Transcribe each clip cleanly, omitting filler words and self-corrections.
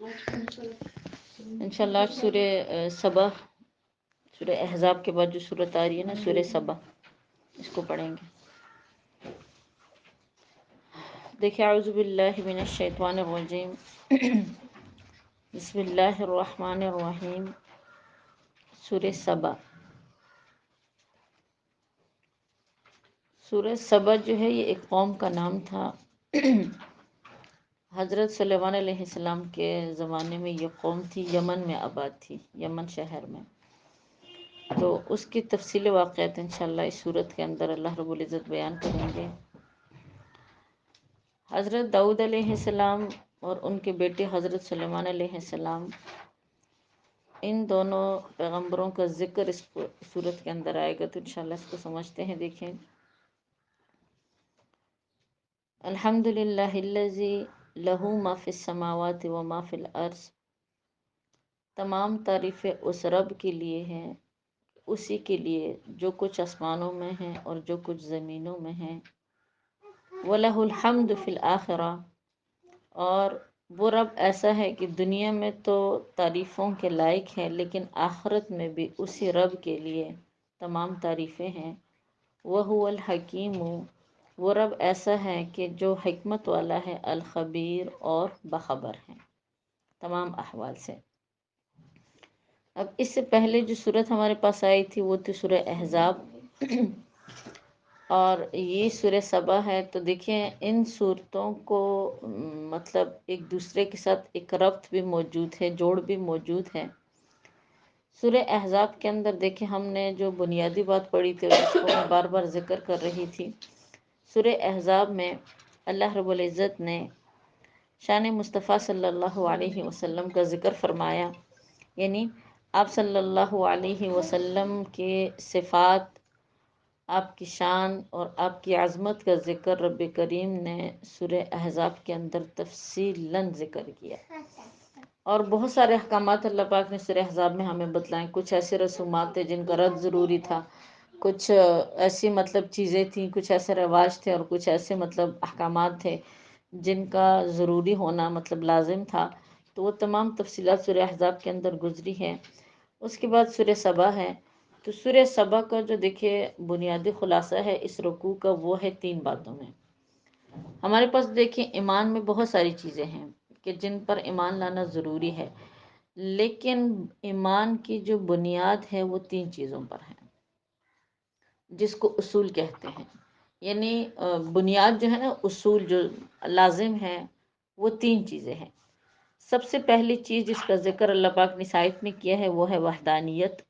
انشاءاللہ آج سورہ سبا، سورہ احزاب کے بعد جو سورت آ رہی ہے نا، سورہ سبا، اس کو پڑھیں گے۔ دیکھیں، اعوذ باللہ من الشیطان الرجیم، بسم اللہ الرحمن الرحیم۔ سورہ سبا، سورہ سبا جو ہے یہ ایک قوم کا نام تھا۔ حضرت سلیمان علیہ السلام کے زمانے میں یہ قوم تھی، یمن میں آباد تھی، یمن شہر میں۔ تو اس کی تفصیل واقعات انشاءاللہ اس صورت کے اندر اللہ رب العزت بیان کریں گے۔ حضرت داؤد علیہ السلام اور ان کے بیٹے حضرت سلیمان علیہ السلام، ان دونوں پیغمبروں کا ذکر اس صورت کے اندر آئے گا، تو انشاءاللہ اس کو سمجھتے ہیں۔ دیکھیں، الحمدللہ الذی لہ ما فی السماوات و ما فی الارض، تمام تعریفیں اس رب کے لیے ہیں، اسی کے لیے جو کچھ آسمانوں میں ہیں اور جو کچھ زمینوں میں ہیں۔ وَلَهُ الْحَمْدُ فِي الْآخِرَةِ، اور وہ رب ایسا ہے کہ دنیا میں تو تعریفوں کے لائق ہے، لیکن آخرت میں بھی اسی رب کے لیے تمام تعریفیں ہیں۔ وَهُوَ الْحَكِيمُ، وہ رب ایسا ہے کہ جو حکمت والا ہے، الخبیر، اور باخبر ہے تمام احوال سے۔ اب اس سے پہلے جو صورت ہمارے پاس آئی تھی وہ تھی سورہ احزاب، اور یہ سورہ سبا ہے۔ تو دیکھیں ان صورتوں کو مطلب ایک دوسرے کے ساتھ ایک ربط بھی موجود ہے، جوڑ بھی موجود ہے۔ سورہ احزاب کے اندر دیکھیں ہم نے جو بنیادی بات پڑھی تھی، جس کو میں بار بار ذکر کر رہی تھی، سورہ احزاب میں اللہ رب العزت نے شان مصطفیٰ صلی اللہ علیہ وسلم کا ذکر فرمایا، یعنی آپ صلی اللہ علیہ وسلم کے صفات، آپ کی شان اور آپ کی عظمت کا ذکر رب کریم نے سورہ احزاب کے اندر تفصیلاً ذکر کیا، اور بہت سارے احکامات اللہ پاک نے سورہ احزاب میں ہمیں بتلائیں۔ کچھ ایسے رسومات تھے جن کا رد ضروری تھا، کچھ ایسی مطلب چیزیں تھیں، کچھ ایسے رواج تھے، اور کچھ ایسے مطلب احکامات تھے جن کا ضروری ہونا مطلب لازم تھا۔ تو وہ تمام تفصیلات سورہ احزاب کے اندر گزری ہیں۔ اس کے بعد سورہ سبا ہے، تو سورہ سبا کا جو دیکھے بنیادی خلاصہ ہے اس رکوع کا، وہ ہے 3 باتوں میں۔ ہمارے پاس دیکھیں ایمان میں بہت ساری چیزیں ہیں کہ جن پر ایمان لانا ضروری ہے، لیکن ایمان کی جو بنیاد ہے وہ 3 چیزوں پر ہے، جس کو اصول کہتے ہیں۔ یعنی بنیاد جو ہے نا، اصول جو لازم ہے، وہ 3 چیزیں ہیں۔ سب سے پہلی چیز جس کا ذکر اللہ پاک نے اس آیت میں کیا ہے وہ ہے وحدانیت،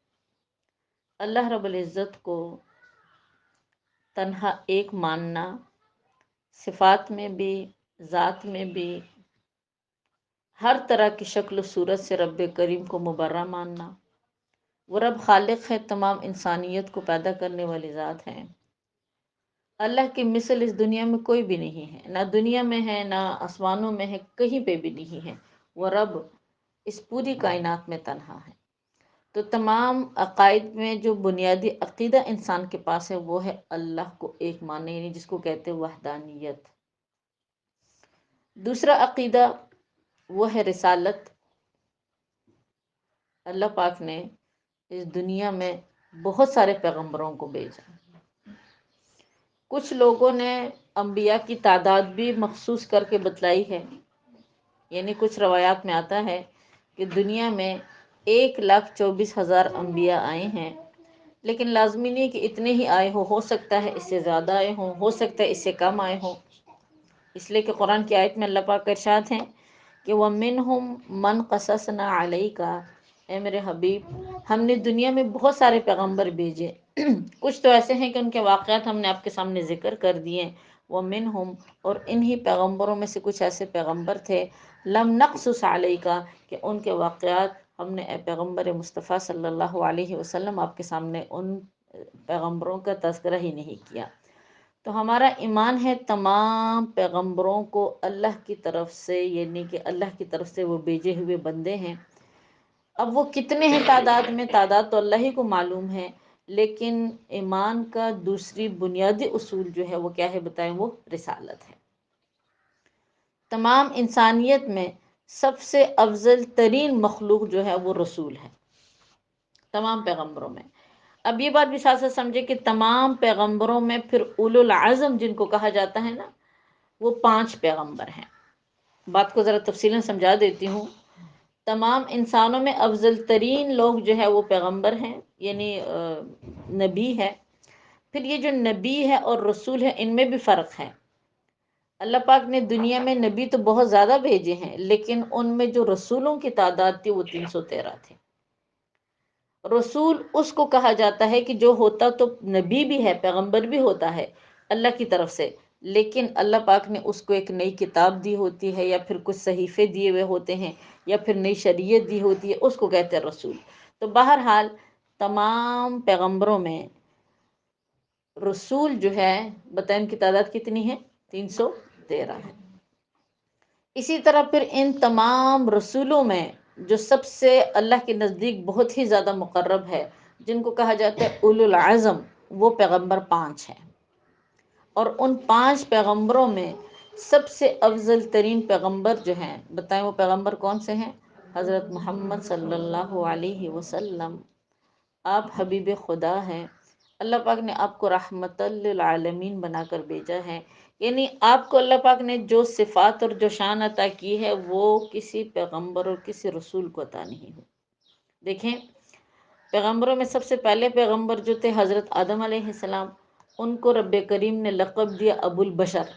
اللہ رب العزت کو تنہا ایک ماننا، صفات میں بھی، ذات میں بھی، ہر طرح کی شکل و صورت سے رب کریم کو مبرہ ماننا۔ وہ رب خالق ہے، تمام انسانیت کو پیدا کرنے والی ذات ہے۔ اللہ کی مثل اس دنیا میں کوئی بھی نہیں ہے، نہ دنیا میں ہے، نہ آسمانوں میں ہے، کہیں پہ بھی نہیں ہے۔ وہ رب اس پوری کائنات میں تنہا ہے۔ تو تمام عقائد میں جو بنیادی عقیدہ انسان کے پاس ہے وہ ہے اللہ کو ایک ماننا، یعنی جس کو کہتے ہیں وحدانیت۔ دوسرا عقیدہ وہ ہے رسالت۔ اللہ پاک نے اس دنیا میں بہت سارے پیغمبروں کو بھیجا۔ کچھ لوگوں نے انبیاء کی تعداد بھی مخصوص کر کے بتلائی ہے، یعنی کچھ روایات میں آتا ہے کہ دنیا میں 1,24,000 انبیاء آئے ہیں، لیکن لازمی نہیں کہ اتنے ہی آئے ہو سکتا ہے اس سے زیادہ آئے ہوں، ہو سکتا ہے اس سے کم آئے ہوں، اس لیے کہ قرآن کی آیت میں اللہ پاک کا ارشاد ہے کہ وَمِنْهُمْ مَنْ قَصَصْنَا عَلَيْكَ، اے میرے حبیب ہم نے دنیا میں بہت سارے پیغمبر بھیجے، کچھ تو ایسے ہیں کہ ان کے واقعات ہم نے آپ کے سامنے ذکر کر دیے۔ وَمِنْهُمْ، اور انہی پیغمبروں میں سے کچھ ایسے پیغمبر تھے لم نقصص علیکا، کہ ان کے واقعات ہم نے اے پیغمبر مصطفیٰ صلی اللہ علیہ وسلم آپ کے سامنے ان پیغمبروں کا تذکرہ ہی نہیں کیا۔ تو ہمارا ایمان ہے تمام پیغمبروں کو اللہ کی طرف سے، یعنی کہ اللہ کی طرف سے وہ بھیجے ہوئے بندے ہیں۔ اب وہ کتنے ہیں تعداد میں، تعداد تو اللہ ہی کو معلوم ہے، لیکن ایمان کا دوسری بنیادی اصول جو ہے وہ کیا ہے بتائیں، وہ رسالت ہے۔ تمام انسانیت میں سب سے افضل ترین مخلوق جو ہے وہ رسول ہے تمام پیغمبروں میں۔ اب یہ بات بھی ساتھ ساتھ سمجھے کہ تمام پیغمبروں میں پھر اولو العزم جن کو کہا جاتا ہے نا، وہ 5 پیغمبر ہیں۔ بات کو ذرا تفصیلاً سمجھا دیتی ہوں۔ تمام انسانوں میں افضل ترین لوگ جو ہے وہ پیغمبر ہیں، یعنی نبی ہے۔ پھر یہ جو نبی ہے اور رسول ہے ان میں بھی فرق ہے۔ اللہ پاک نے دنیا میں نبی تو بہت زیادہ بھیجے ہیں، لیکن ان میں جو رسولوں کی تعداد تھی وہ 313 تھے۔ رسول اس کو کہا جاتا ہے کہ جو ہوتا تو نبی بھی ہے، پیغمبر بھی ہوتا ہے اللہ کی طرف سے، لیکن اللہ پاک نے اس کو ایک نئی کتاب دی ہوتی ہے، یا پھر کچھ صحیفے دیے ہوئے ہوتے ہیں، یا پھر نئی شریعت دی ہوتی ہے، اس کو کہتے ہیں رسول۔ تو بہرحال تمام پیغمبروں میں رسول جو ہے، بتائیں ان کی تعداد کتنی ہے؟ 313 ہے۔ اسی طرح پھر ان تمام رسولوں میں جو سب سے اللہ کے نزدیک بہت ہی زیادہ مقرب ہے، جن کو کہا جاتا ہے اولو العزم، وہ پیغمبر 5 ہیں۔ اور ان 5 پیغمبروں میں سب سے افضل ترین پیغمبر جو ہیں، بتائیں وہ پیغمبر کون سے ہیں؟ حضرت محمد صلی اللہ علیہ وسلم۔ آپ حبیب خدا ہیں، اللہ پاک نے آپ کو رحمت للعالمین بنا کر بھیجا ہے، یعنی آپ کو اللہ پاک نے جو صفات اور جو شان عطا کی ہے وہ کسی پیغمبر اور کسی رسول کو عطا نہیں ہوئی۔ دیکھیں، پیغمبروں میں سب سے پہلے پیغمبر جو تھے حضرت آدم علیہ السلام، ان کو رب کریم نے لقب دیا ابو البشر۔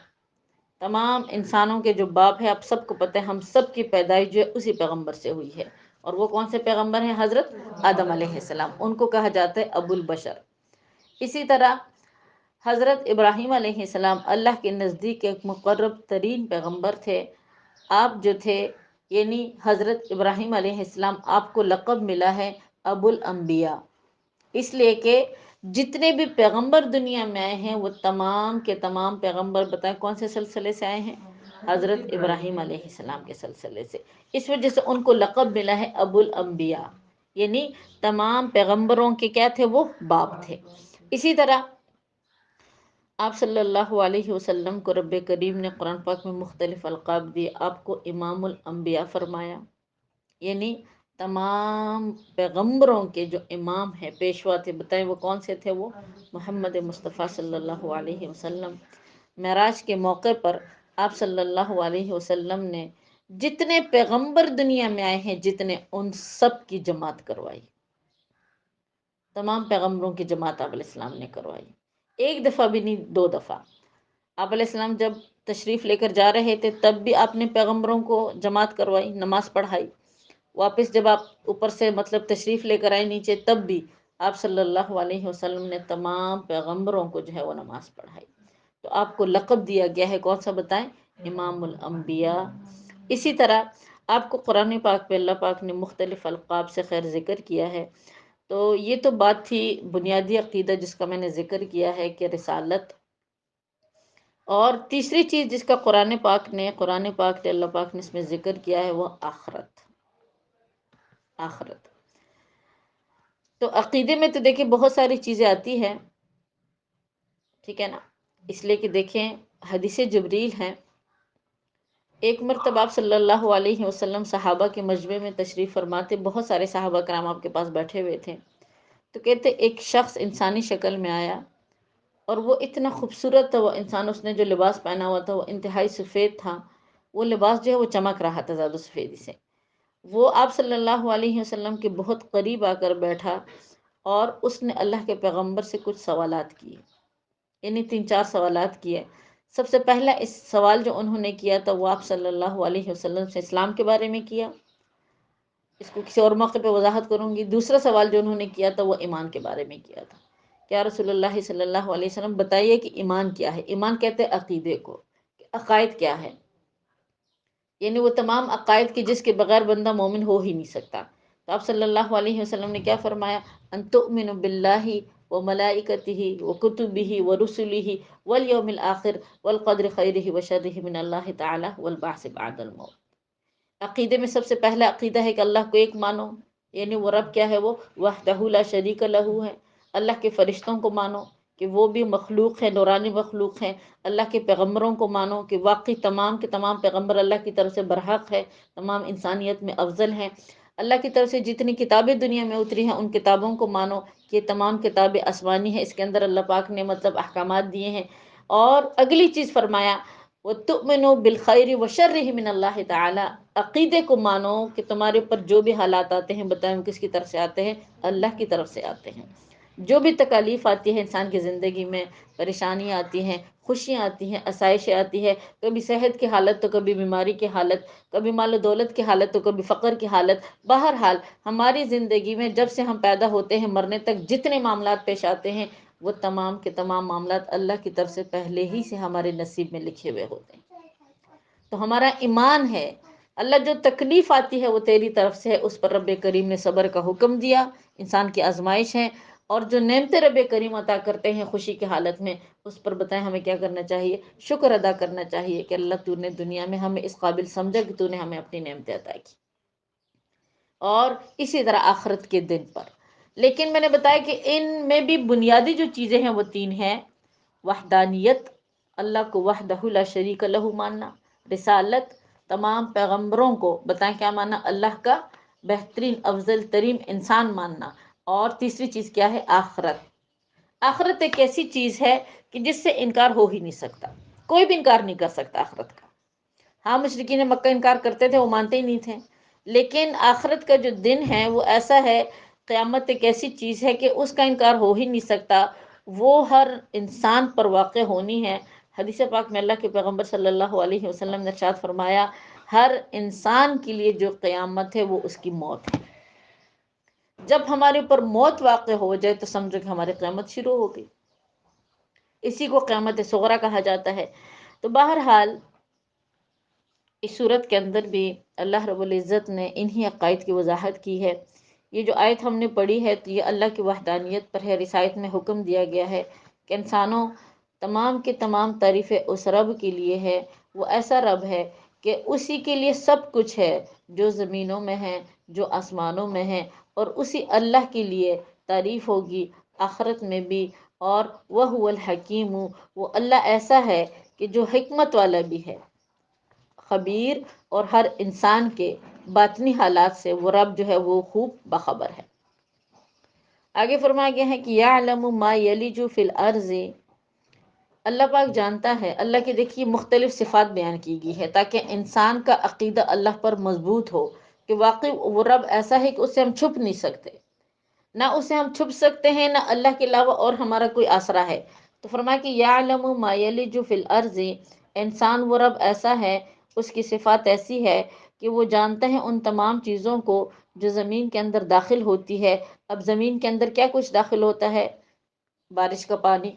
تمام انسانوں کے جو باپ ہے، آپ سب کو پتہ ہے ہم سب کی پیدائش جو ہے اسی پیغمبر سے ہوئی ہے، اور وہ کون سے پیغمبر ہیں؟ حضرت آدم علیہ السلام، ان کو کہا جاتا ہے ابو البشر۔ اسی طرح حضرت ابراہیم علیہ السلام اللہ کے نزدیک ایک مقرب ترین پیغمبر تھے۔ آپ جو تھے، یعنی حضرت ابراہیم علیہ السلام، آپ کو لقب ملا ہے ابو الانبیاء، اس لیے کہ جتنے بھی پیغمبر دنیا میں آئے ہیں وہ تمام کے تمام پیغمبر، بتائیں کون سے سلسلے سے آئے ہیں؟ حضرت ابراہیم علیہ السلام کے سلسلے سے۔ اس وجہ سے ان کو لقب ملا ہے ابو الانبیاء، یعنی تمام پیغمبروں کے کیا تھے؟ وہ باپ تھے۔ اسی طرح آپ صلی اللہ علیہ وسلم کو رب کریم نے قرآن پاک میں مختلف القاب دیے۔ آپ کو امام الانبیاء فرمایا، یعنی تمام پیغمبروں کے جو امام ہیں، پیشوا تھے، بتائیں وہ کون سے تھے؟ وہ محمد مصطفیٰ صلی اللہ علیہ وسلم۔ معراج کے موقع پر آپ صلی اللہ علیہ وسلم نے جتنے پیغمبر دنیا میں آئے ہیں، جتنے، ان سب کی جماعت کروائی۔ تمام پیغمبروں کی جماعت آپ علیہ السلام نے کروائی، ایک دفعہ بھی نہیں، 2 دفعہ۔ آپ علیہ السلام جب تشریف لے کر جا رہے تھے تب بھی آپ نے پیغمبروں کو جماعت کروائی، نماز پڑھائی۔ واپس جب آپ اوپر سے مطلب تشریف لے کر آئے نیچے، تب بھی آپ صلی اللہ علیہ وسلم نے تمام پیغمبروں کو جو ہے وہ نماز پڑھائی۔ تو آپ کو لقب دیا گیا ہے کون سا؟ بتائیں، امام الانبیاء۔ اسی طرح آپ کو قرآن پاک پہ اللہ پاک نے مختلف القاب سے خیر ذکر کیا ہے۔ تو یہ تو بات تھی بنیادی عقیدہ جس کا میں نے ذکر کیا ہے کہ رسالت، اور تیسری چیز جس کا قرآن پاک نے اللہ پاک نے اس میں ذکر کیا ہے وہ آخرت۔ آخرت تو عقیدے میں تو دیکھیں بہت ساری چیزیں آتی ہیں، ٹھیک ہے نا، اس لیے کہ دیکھیں حدیث جبریل ہیں، ایک مرتبہ آپ صلی اللہ علیہ وسلم صحابہ کے مجمع میں تشریف فرماتے، بہت سارے صحابہ کرام آپ کے پاس بیٹھے ہوئے تھے، تو کہتے ایک شخص انسانی شکل میں آیا، اور وہ اتنا خوبصورت تھا، وہ انسان، اس نے جو لباس پہنا ہوا تھا وہ انتہائی سفید تھا، وہ لباس جو ہے وہ چمک رہا تھا زیادہ سفیدی سے۔ وہ آپ صلی اللہ علیہ وسلم کے بہت قریب آ کر بیٹھا، اور اس نے اللہ کے پیغمبر سے کچھ سوالات کیے، یعنی 3-4 سوالات کیے۔ سب سے پہلا اس سوال جو انہوں نے کیا تھا وہ آپ صلی اللہ علیہ وسلم سے اسلام کے بارے میں کیا، اس کو کسی اور موقع پہ وضاحت کروں گی۔ دوسرا سوال جو انہوں نے کیا تھا وہ ایمان کے بارے میں کیا تھا، کیا رسول اللہ صلی اللہ علیہ وسلم بتائیے کہ ایمان کیا ہے؟ ایمان کہتے ہیں عقیدے کو، کہ عقائد کیا ہے، یعنی وہ تمام عقائد کی جس کے بغیر بندہ مومن ہو ہی نہیں سکتا۔ تو آپ صلی اللہ علیہ وسلم نے کیا فرمایا؟ ان تؤمنوا باللہ وملائکتہ وکتبہ ورسلہ والیوم الآخر والقدر خیرہ وشرہ من اللہ تعالی والبعث بعد الموت۔ عقیدے میں سب سے پہلا عقیدہ ہے کہ اللہ کو ایک مانو، یعنی وہ رب کیا ہے؟ وہ وحدہ لا شریک لہ ہے۔ اللہ کے فرشتوں کو مانو کہ وہ بھی مخلوق ہے، نورانی مخلوق ہے۔ اللہ کے پیغمبروں کو مانو کہ واقعی تمام کے تمام پیغمبر اللہ کی طرف سے برحق ہے، تمام انسانیت میں افضل ہیں۔ اللہ کی طرف سے جتنی کتابیں دنیا میں اتری ہیں ان کتابوں کو مانو کہ یہ تمام کتابیں آسمانی ہیں، اس کے اندر اللہ پاک نے مطلب احکامات دیے ہیں۔ اور اگلی چیز فرمایا وَتُؤْمِنُوا بِالْخَيْرِ وَشَرِّهِ مِنَ اللَّهِ تَعَالَى، عقیدے کو مانو کہ تمہارے اوپر جو بھی حالات آتے ہیں، بتائیں کس کی طرف سے آتے ہیں؟ اللہ کی طرف سے آتے ہیں۔ جو بھی تکالیف آتی ہے انسان کی زندگی میں، پریشانی آتی ہیں، خوشیاں آتی ہیں، آسائشیں آتی ہے، کبھی صحت کی حالت تو کبھی بیماری کی حالت، کبھی مال و دولت کی حالت تو کبھی فقر کی حالت، بہرحال ہماری زندگی میں جب سے ہم پیدا ہوتے ہیں مرنے تک جتنے معاملات پیش آتے ہیں وہ تمام کے تمام معاملات اللہ کی طرف سے پہلے ہی سے ہمارے نصیب میں لکھے ہوئے ہوتے ہیں۔ تو ہمارا ایمان ہے اللہ جو تکلیف آتی ہے وہ تیری طرف سے ہے، اس پر رب کریم نے صبر کا حکم دیا، انسان کی آزمائش ہے۔ اور جو نعمتیں رب کریم عطا کرتے ہیں خوشی کی حالت میں، اس پر بتائیں ہمیں کیا کرنا چاہیے؟ شکر ادا کرنا چاہیے کہ اللہ تو نے دنیا میں ہمیں اس قابل سمجھا کہ تو نے ہمیں اپنی نعمتیں عطا کی۔ اور اسی طرح آخرت کے دن پر، لیکن میں نے بتایا کہ ان میں بھی بنیادی جو چیزیں ہیں وہ تین ہیں: وحدانیت، اللہ کو وحدہ لا شریک لہ ماننا، رسالت، تمام پیغمبروں کو بتائیں کیا ماننا؟ اللہ کا بہترین افضل ترین انسان ماننا، اور تیسری چیز کیا ہے؟ آخرت۔ آخرت ایک ایسی چیز ہے کہ جس سے انکار ہو ہی نہیں سکتا، کوئی بھی انکار نہیں کر سکتا آخرت کا۔ ہاں مشرکین مکہ انکار کرتے تھے، وہ مانتے ہی نہیں تھے، لیکن آخرت کا جو دن ہے وہ ایسا ہے، قیامت ایک ایسی چیز ہے کہ اس کا انکار ہو ہی نہیں سکتا، وہ ہر انسان پر واقع ہونی ہے۔ حدیث پاک میں اللہ کے پیغمبر صلی اللہ علیہ وسلم نے ارشاد فرمایا ہر انسان کے لیے جو قیامت ہے وہ اس کی موت ہے۔ جب ہمارے اوپر موت واقع ہو جائے تو سمجھو کہ ہماری قیامت شروع ہو گئی، اسی کو قیامت صغریٰ کہا جاتا ہے۔ تو بہرحال اس صورت کے اندر بھی اللہ رب العزت نے انہی عقائد کی وضاحت کی ہے۔ یہ جو آیت ہم نے پڑھی ہے تو یہ اللہ کی وحدانیت پر ہے۔ اس آیت میں حکم دیا گیا ہے کہ انسانوں تمام کے تمام تعریفیں اس رب کے لیے ہے، وہ ایسا رب ہے کہ اسی کے لیے سب کچھ ہے، جو زمینوں میں ہے، جو آسمانوں میں ہے، اور اسی اللہ کے لیے تعریف ہوگی آخرت میں بھی۔ اور وَهُوَ الْحَكِيمُ، وہ اللہ ایسا ہے کہ جو حکمت والا بھی ہے، خبیر، اور ہر انسان کے باطنی حالات سے وہ رب جو ہے وہ خوب باخبر ہے۔ آگے فرمایا گیا ہے کہ یعلم ما یلج فی الارض، اللہ پاک جانتا ہے۔ اللہ کی دیکھیے مختلف صفات بیان کی گئی ہے تاکہ انسان کا عقیدہ اللہ پر مضبوط ہو کہ واقعی وہ رب ایسا ہے کہ اس سے ہم چھپ نہیں سکتے، نہ اسے ہم چھپ سکتے ہیں، نہ اللہ کے علاوہ اور ہمارا کوئی آسرا ہے۔ تو فرمایا کہ یعلم ما یلج فی الارض، انسان وہ رب ایسا ہے، اس کی صفات ایسی ہے کہ وہ جانتا ہے ان تمام چیزوں کو جو زمین کے اندر داخل ہوتی ہے۔ اب زمین کے اندر کیا کچھ داخل ہوتا ہے؟ بارش کا پانی،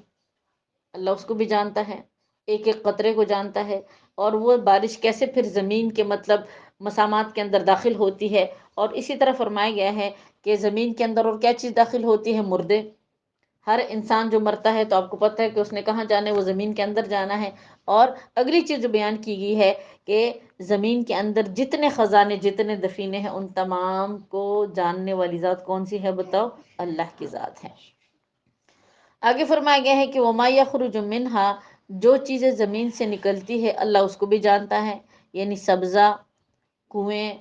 اللہ اس کو بھی جانتا ہے، ایک ایک قطرے کو جانتا ہے، اور وہ بارش کیسے پھر زمین کے مطلب مسامات کے اندر داخل ہوتی ہے۔ اور اسی طرح فرمایا گیا ہے کہ زمین کے اندر اور کیا چیز داخل ہوتی ہے؟ مردے۔ ہر انسان جو مرتا ہے تو آپ کو پتہ ہے کہ اس نے کہاں جانا ہے؟ وہ زمین کے اندر جانا ہے۔ اور اگلی چیز جو بیان کی گئی ہے کہ زمین کے اندر جتنے خزانے، جتنے دفینے ہیں، ان تمام کو جاننے والی ذات کون سی ہے؟ بتاؤ، اللہ کی ذات ہے۔ آگے فرمایا گیا ہے کہ وَمَا يَخْرُجُ مِنْهَا، جو چیزیں زمین سے نکلتی ہے اللہ اس کو بھی جانتا ہے، یعنی سبزہ، کنویں،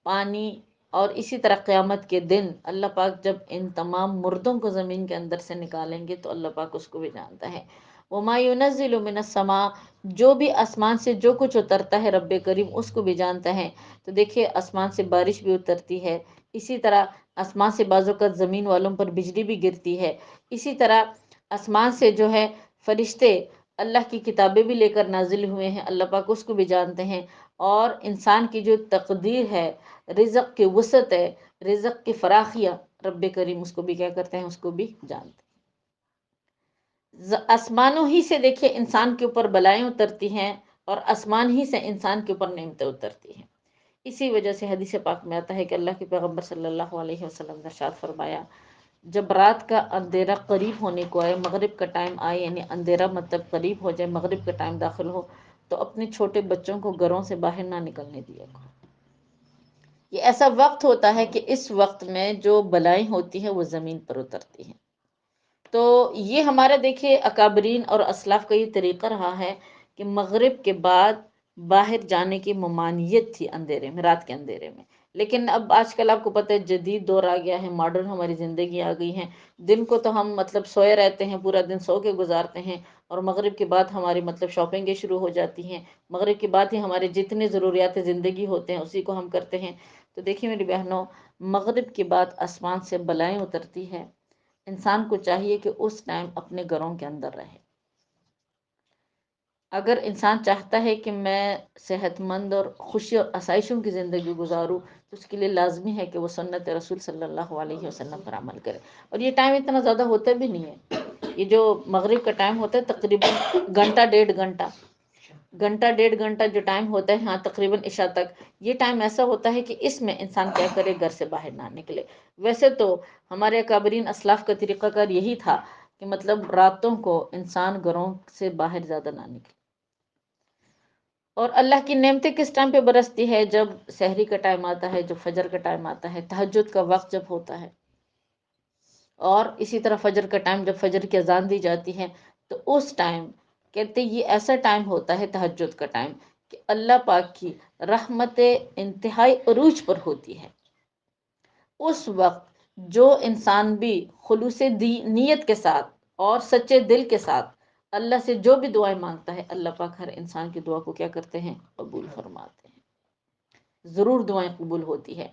پانی، اور اسی طرح قیامت کے دن اللہ پاک جب ان تمام مردوں کو زمین کے اندر سے نکالیں گے تو اللہ پاک اس کو بھی جانتا ہے۔ وَمَا يُنَزِّلُ مِنَ السَّمَاءِ، جو بھی آسمان سے جو کچھ اترتا ہے رب کریم اس کو بھی جانتا ہے۔ تو دیکھیے آسمان سے بارش بھی اترتی ہے، اسی طرح آسمان سے بعض اوقات زمین والوں پر بجلی بھی گرتی ہے، اسی طرح آسمان سے جو ہے فرشتے اللہ کی کتابیں بھی لے کر نازل ہوئے ہیں، اللہ پاک اس کو بھی جانتے ہیں۔ اور انسان کی جو تقدیر ہے، رزق کی وسعت ہے، رزق کی فراخیہ، رب کریم اس کو بھی کیا کرتے ہیں؟ اس کو بھی جانتے ہیں۔ آسمانوں ہی سے دیکھیے انسان کے اوپر بلائیں اترتی ہیں، اور آسمان ہی سے انسان کے اوپر نعمتیں اترتی ہیں۔ اسی وجہ سے حدیث پاک میں آتا ہے کہ اللہ کے پیغمبر صلی اللہ علیہ وسلم نے ارشاد فرمایا جب رات کا اندھیرا قریب ہونے کو آئے، مغرب کا ٹائم آئے، یعنی اندھیرا مطلب قریب ہو جائے، مغرب کا ٹائم داخل ہو، تو اپنے چھوٹے بچوں کو گھروں سے باہر نہ نکلنے دیا کرو۔ یہ ایسا وقت ہوتا ہے کہ اس وقت میں جو بلائیں ہوتی ہیں وہ زمین پر اترتی ہیں۔ تو یہ ہمارا دیکھیے اکابرین اور اسلاف کا یہ طریقہ رہا ہے کہ مغرب کے بعد باہر جانے کی ممانعت تھی اندھیرے میں، رات کے اندھیرے میں. لیکن اب آج کل آپ کو پتہ ہے جدید دور آ گیا ہے، ماڈرن ہماری زندگی آ گئی ہے. دن کو تو ہم مطلب سوئے رہتے ہیں، پورا دن سو کے گزارتے ہیں، اور مغرب کے بعد ہماری مطلب شاپنگیں شروع ہو جاتی ہیں. مغرب کے بعد ہی ہمارے جتنے ضروریات زندگی ہوتے ہیں اسی کو ہم کرتے ہیں. تو دیکھیے میری بہنوں، مغرب کے بعد آسمان سے بلائیں اترتی ہے. انسان کو چاہیے کہ اس ٹائم اپنے گھروں کے اندر رہے. اگر انسان چاہتا ہے کہ میں صحت مند اور خوشی اور آسائشوں کی زندگی گزاروں، تو اس کے لیے لازمی ہے کہ وہ سنت رسول صلی اللہ علیہ وسلم پر عمل کرے. اور یہ ٹائم اتنا زیادہ ہوتا بھی نہیں ہے. یہ جو مغرب کا ٹائم ہوتا ہے تقریباً گھنٹہ ڈیڑھ گھنٹہ، گھنٹہ ڈیڑھ گھنٹہ جو ٹائم ہوتا ہے، ہاں تقریباً عشاء تک. یہ ٹائم ایسا ہوتا ہے کہ اس میں انسان کیا کرے، گھر سے باہر نہ نکلے. ویسے تو ہمارے اکابرین اسلاف کا طریقہ کار یہی تھا کہ مطلب راتوں کو انسان گھروں سے باہر زیادہ نہ نکلے. اور اللہ کی نعمتیں کس ٹائم پہ برستی ہے؟ جب سحری کا ٹائم آتا ہے، جب فجر کا ٹائم آتا ہے، تہجد کا وقت جب ہوتا ہے. اور اسی طرح فجر کا ٹائم، جب فجر کی اذان دی جاتی ہے، تو اس ٹائم کہتے یہ ایسا ٹائم ہوتا ہے تہجد کا ٹائم کہ اللہ پاک کی رحمت انتہائی عروج پر ہوتی ہے. اس وقت جو انسان بھی خلوص نیت کے ساتھ اور سچے دل کے ساتھ اللہ سے جو بھی دعائیں مانگتا ہے، اللہ پاک ہر انسان کی دعا کو کیا کرتے ہیں؟ قبول فرماتے ہیں. ضرور دعائیں قبول ہوتی ہے.